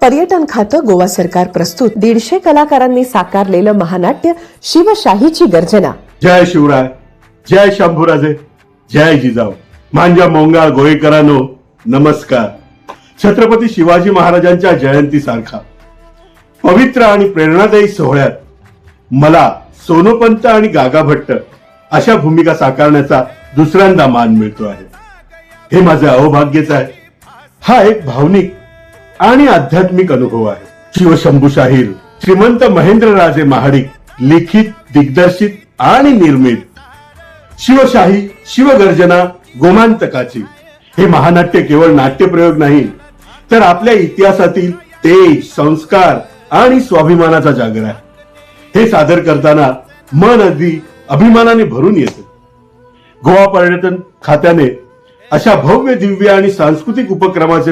पर्यटन खातं गोवा सरकार प्रस्तुत 150 कलाकारांनी साकारलेलं महानाट्य शिवशाहीची गर्जना। जय शिवराय, जय शंभूराजे, जय जिजाऊ। मांजा मोंगाळ गोळेकरांनो नमस्कार। छत्रपती शिवाजी महाराजांच्या जयंती सारखा पवित्र आणि प्रेरणादायी सोहळ्यात मला सोनोपंत आणि गागा भट्ट अशा भूमिका साकारण्याचा दुसऱ्यांदा मान मिळतो आहे। हे माझे अहोभाग्यच आहे। हा एक भावनिक आणि आध्यात्मिक अनुभव आहे। शिवशंभूशाहीर श्रीमंत महेंद्रराजे महाडिक लिखित, दिग्दर्शित आणि निर्मित शिवशाही शिवगर्जना गोमांतकाची हे महानाट्य केवळ नाट्यप्रयोग नाही, तर आपल्या इतिहासातील तेज, संस्कार आणि स्वाभिमानाचा जागर आहे। हे सादर करताना मन अगदी अभिमानाने भरून येते। गोवा पर्यटन खात्याने अशा भव्य, दिव्य आणि सांस्कृतिक उपक्रमाचे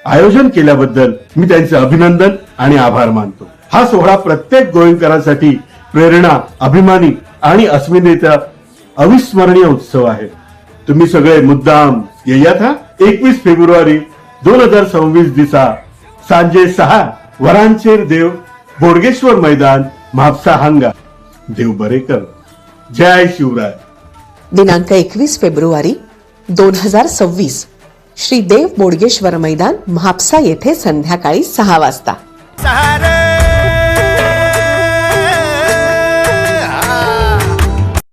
आयोजन केल्याबद्दल मी त्यांचे अभिनंदन आणि आभार मानतो। हा सोहळा प्रत्येक गोयंकरांसाठी प्रेरणा, अभिमानी आणि अस्मितेचा अविस्मरणीय उत्सव आहे। तुम्ही सगळे मुद्दाम येयात हा। 21 फेब्रुवारी 2026 दिसा सांजे 6 वरांचेर देव बोडगेश्वर मैदान म्हापसा हांगा। देव बरे कर। जय शिवराय। दिनांक 21 फेब्रुवारी 2026 श्री देव बोडगेश्वर मैदान म्हापसा येथे संध्याकाळी 6 वाजता।